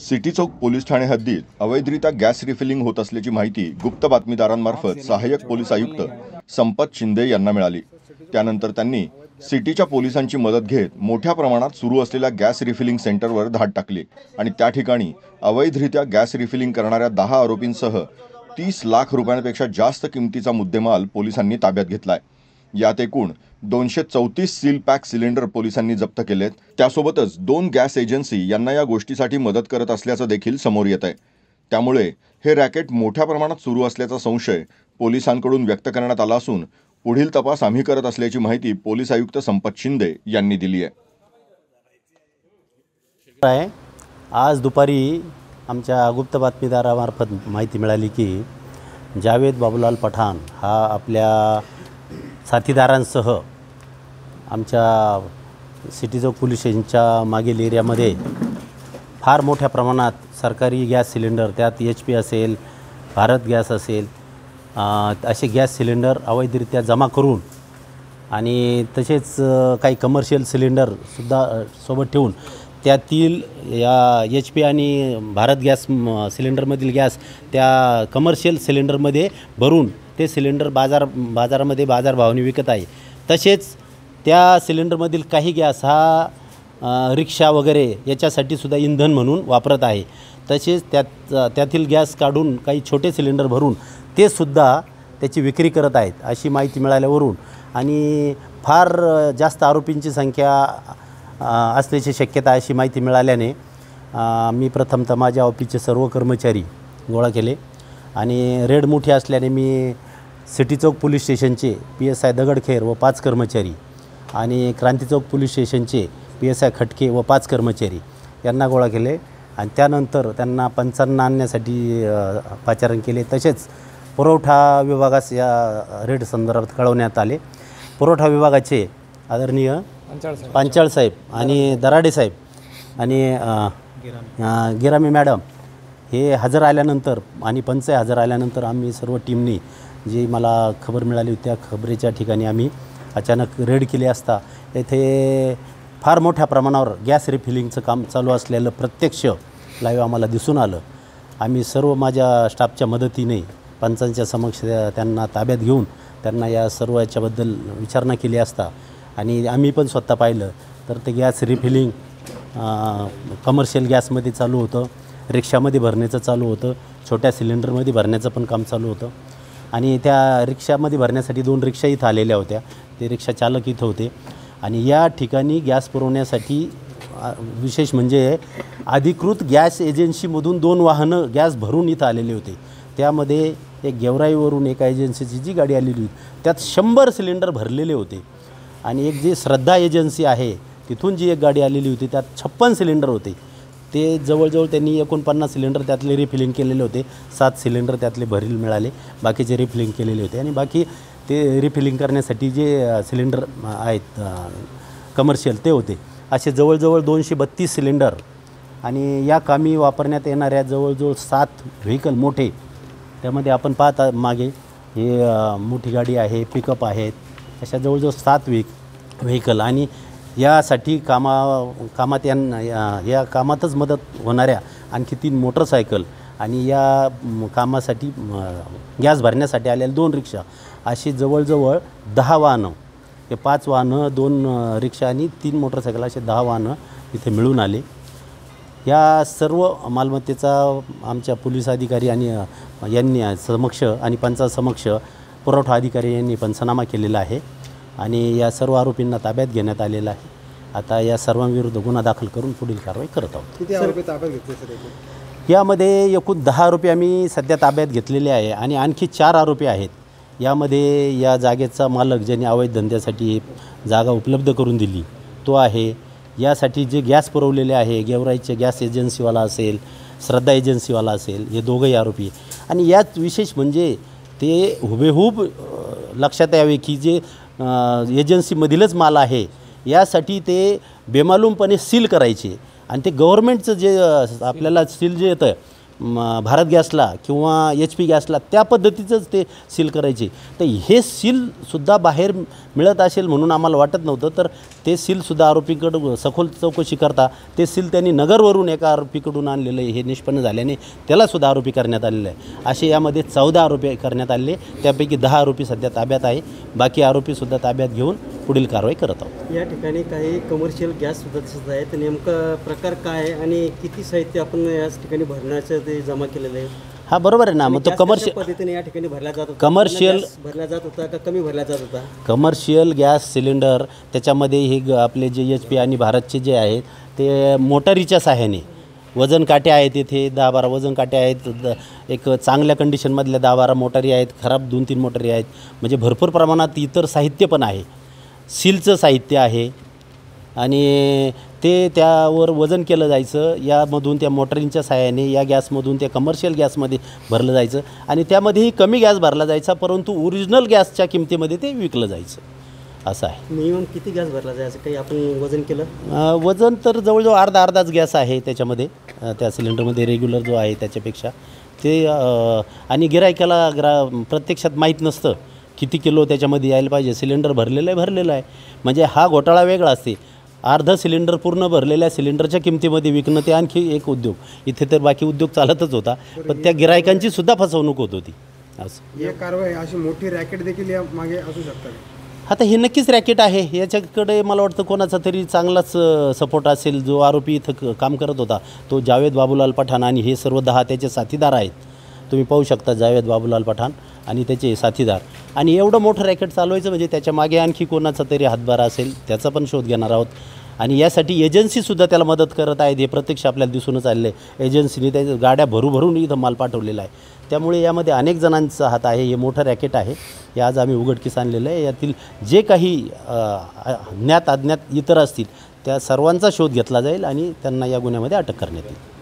City चौक police Thane हद्दीत अवैधरित्या gas refilling होत असल्याची माहिती गुप्त बातमीदारांमार्फत सहाय्यक पोलीस आयुक्त संपत शिंदे यांना मिळाली। त्यानंतर त्यांनी सिटीच्या पोलिसांची मदत घेत मोठ्या प्रमाणात सुरू असलेल्या गॅस रिफिलिंग सेंटरवर धाड टाकली आणि त्या ठिकाणी अवैधरित्या गॅस रिफिलिंग करणाऱ्या 10 आरोपींसह 30 लाख रुपयांपेक्षा जास्त किमतीचा मुद्देमाल पोलिसांनी ताब्यात घेतलाय। यात एकूण 234 सील पॅक सिलेंडर पोलिसांनी जप्त केलेत। त्यासोबतच 2 गॅस एजन्सी यांना या गोष्टीसाठी मदत करत असल्याचं देखील समोर येत आहे। त्यामुळे हे रॅकेट मोठ्या प्रमाणात सुरू असल्याचा संशय पोलिसांकडून व्यक्त करण्यात आला असून पुढील तपास आम्ही करत असल्याची माहिती पोलीस आयुक्त संपत शिंदे यांनी दिली आहे। आज दुपारी आमच्या गुप्त बातमीदारामार्फत माहिती मिळाली की जावेद बाबूलाल पठाण हा आपल्या साथीदारांसह आमच्या सिटी चौक पोलीस स्टेशनच्या मागील एरियामध्ये फार मोठ्या प्रमाणात सरकारी गॅस सिलेंडर, त्यात HP असेल, भारत गॅस असेल, असे गॅस सिलेंडर अवैधरित्या जमा करून आणि तसेच काही कमर्शियल सिलेंडरसुद्धा सोबत ठेवून त्यातील या HP आणि भारत गॅस सिलेंडरमधील गॅस त्या कमर्शियल सिलेंडरमध्ये भरून ते सिलेंडर बाजारामध्ये बाजारभावाने विकत आहे। तसेच त्या सिलेंडरमधील काही गॅस हा रिक्षा वगैरे याच्यासाठी सुद्धा इंधन म्हणून वापरत आहे। तसेच त्यातील गॅस काढून काही छोटे सिलेंडर भरून ते सुद्धा त्याची विक्री करत आहेत अशी माहिती मिळाल्यावरून आणि फार जास्त आरोपींची संख्या असल्याची शक्यता अशी माहिती मिळाल्याने मी प्रथमतः माझ्या ऑफिसचे सर्व कर्मचारी गोळा केले आणि रेड मोठी असल्याने मी सिटी चौक पोलीस स्टेशनचे PSI दगडखेर व 5 कर्मचारी आणि क्रांती चौक पोलीस स्टेशनचे PSI खटके व 5 कर्मचारी यांना गोळा केले आणि त्यानंतर त्यांना पंचांना आणण्यासाठी पाचारण केले। तसेच पुरवठा विभागास या रेड संदर्भात कळवण्यात आले। पुरवठा विभागाचे आदरणीय पांचाळ साहेब आणि दराडे साहेब आणि गिरामी मॅडम हे हजर आल्यानंतर आणि पंच हजर आल्यानंतर आम्ही सर्व टीमनी जी मला खबर मिळाली होती त्या खबरेच्या ठिकाणी आम्ही अचानक रेड केली असता येथे फार मोठ्या प्रमाणावर गॅस रिफिलिंगचं काम चालू असलेलं प्रत्यक्ष लाईव्ह आम्हाला दिसून आलं। आम्ही सर्व माझ्या स्टाफच्या मदतीने पंचांच्या समक्ष त्यांना ताब्यात घेऊन त्यांना या सर्व याच्याबद्दल विचारणा केली असता आणि आम्ही पण स्वतः पाहिलं तर ते गॅस रिफिलिंग कमर्शियल गॅसमध्ये चालू होतं, रिक्षामध्ये भरण्याचं चालू होतं, छोट्या सिलेंडरमध्ये भरण्याचं पण काम चालू होतं आणि त्या रिक्षामध्ये भरण्यासाठी 2 रिक्षा इथं आलेल्या होत्या। ते रिक्षा चालक इथं होते आणि या ठिकाणी गॅस पुरवण्यासाठी विशेष म्हणजे अधिकृत गॅस एजन्सीमधून 2 वाहनं गॅस भरून इथं आलेले होते। त्यामध्ये एक गेवराईवरून एका एजन्सीची जी गाडी आलेली होती त्यात 100 सिलेंडर भरलेले होते आणि एक जी श्रद्धा एजन्सी आहे तिथून जी एक गाडी आलेली होती त्यात 56 सिलेंडर होते। ते जवळजवळ त्यांनी 49 सिलेंडर त्यातले रिफिलिंग केलेले होते, 7 सिलेंडर त्यातले भरील मिळाले, बाकीचे रिफिलिंग केलेले होते आणि बाकी ते रिफिलिंग करण्यासाठी जे सिलेंडर आहेत कमर्शियल ते होते। असे जवळजवळ 232 सिलेंडर आणि या कामी वापरण्यात येणाऱ्या जवळजवळ 7 व्हेकल मोठे, त्यामध्ये आपण पाहता मागे हे मोठी गाडी आहे, पिकअप आहेत, अशा जवळजवळ 7 व्हेकल आणि यासाठी कामात या कामातच मदत होणाऱ्या आणखी 3 मोटरसायकल आणि या कामासाठी गॅस भरण्यासाठी आलेल्या 2 रिक्षा अशी जवळजवळ 10 वाहनं, हे 5 वाहनं, 2 रिक्षा आणि 3 मोटरसायकल असे 10 वाहनं इथे मिळून आले। या सर्व मालमत्तेचा आमच्या पोलीस अधिकारी आणि यांनी समक्ष आणि पंचासमक्ष पुरवठा अधिकारी यांनी पंचनामा केलेला आहे आणि या सर्व आरोपींना ताब्यात घेण्यात आलेलं आहे। आता या सर्वांविरुद्ध गुन्हा दाखल करून पुढील कारवाई करत आहोत। किती आरोपी ताब्यात घेतले सर? यामध्ये एकूण 10 आरोपी आम्ही सध्या ताब्यात घेतलेले आहे आणि आणखी 4 आरोपी आहेत। यामध्ये या जागेचा मालक ज्यांनी अवैध धंद्यासाठी जागा उपलब्ध करून दिली तो आहे। यासाठी जे गॅस पुरवलेले आहे गेवराईचे गॅस एजन्सीवाला असेल, श्रद्धा एजन्सीवाला असेल, हे दोघंही आरोपी आणि यात विशेष म्हणजे ते हुबेहूब लक्षात यावे की जे एजन्सीमधीलच माल आहे यासाठी ते बेमालूमपणे सील करायचे आणि ते गव्हर्नमेंटचं जे आपल्याला सील जे येतं भारत गॅसला किंवा HP गॅसला त्या पद्धतीचंच ते सील करायचे. तर हे सीलसुद्धा बाहेर मिळत असेल म्हणून आम्हाला वाटत नव्हतं. तर ते सीलसुद्धा आरोपीकडं सखोल चौकशी करता ते सील त्यांनी नगरवरून एका आरोपीकडून आणलेलं आहे हे निष्पन्न झाल्याने त्यालासुद्धा आरोपी करण्यात आलेलं आहे. असे यामध्ये 14 आरोपी करण्यात आले. त्यापैकी 10 आरोपी सध्या ताब्यात आहे. बाकी आरोपीसुद्धा ताब्यात घेऊन पुढील कारवाई करत आहोत. या ठिकाणी काही कमर्शियल गॅससुद्धा दिसत आहे. तर नेमका प्रकार काय आहे आणि किती साहित्य आपण याच ठिकाणी भरण्याचं ते जमा केलेलं आहे? हा बरोबर आहे ना. मग तो कमर्शियल पद्धतीने या ठिकाणी भरला जात होता. कमर्शियल भरला जात होता का कमी भरला जात होता? कमर्शियल गॅस सिलेंडर त्याच्यामध्ये हे आपले जे HP आणि भारतचे जे आहेत ते मोटारीच्या सहाय्याने वजन काटे आहेत. इथे 10-12 वजन काटे आहेत. एक चांगल्या कंडिशनमधल्या 10-12 मोटारी आहेत. खराब 2-3 मोटारी आहेत. म्हणजे भरपूर प्रमाणात इतर साहित्य पण आहे. सीलचं साहित्य आहे आणि ते त्यावर वजन केलं जायचं. यामधून त्या मोटरींच्या सहाय्याने या गॅसमधून त्या कमर्शियल गॅसमध्ये भरलं जायचं आणि त्यामध्येही कमी गॅस भरला जायचा परंतु ओरिजिनल गॅसच्या किमतीमध्ये ते विकलं जायचं असं आहे. मिनिमम किती गॅस भरला जायचं काही आपण वजन केलं? वजन तर जवळजवळ अर्धाच गॅस आहे त्याच्यामध्ये त्या सिलेंडरमध्ये रेग्युलर जो आहे त्याच्यापेक्षा ते आणि गिरायकाला प्रत्यक्षात माहीत नसतं किती किलो त्याच्यामध्ये यायला पाहिजे. सिलेंडर भरलेलं आहे म्हणजे हा घोटाळा वेगळा असते. अर्धं सिलेंडर पूर्ण भरलेल्या सिलेंडरच्या किमतीमध्ये विकणं ते आणखी एक उद्योग. इथे तर बाकी उद्योग चालतच होता पण त्या गिरायकांची सुद्धा फसवणूक होत होती असं. ही कारवाई अशी मोठी रॅकेट देखील या मागे असू शकतात. आता हे नक्कीच रॅकेट आहे. याच्याकडे मला वाटतं कोणाचा तरी चांगलाच सपोर्ट असेल. जो आरोपी इथं काम करत होता तो जावेद बाबूलाल पठाण आणि हे सर्व 10 त्याचे साथीदार आहेत. तुम्ही पाहू शकता जावेद बाबूलाल पठाण आणि त्याचे साथीदार. आणि एवढं मोठं रॅकेट चालवायचं म्हणजे त्याच्या मागे आणखी कोणाचा तरी हातभार असेल त्याचा पण शोध घेणार आहोत. आणि यासाठी एजन्सीसुद्धा त्याला मदत करत आहेत. हे प्रत्यक्ष आपल्याला दिसूनच आलेलं आहे. एजन्सीने त्याच्या गाड्या भरून इथं माल पाठवलेला आहे. त्यामुळे यामध्ये अनेक जणांचा हात आहे. हे मोठं रॅकेट आहे. हे आज आम्ही उघडकीस आणलेलं आहे. यातील जे काही ज्ञात अज्ञात इतर असतील त्या सर्वांचा शोध घेतला जाईल आणि त्यांना या गुन्ह्यामध्ये अटक करण्यात येईल.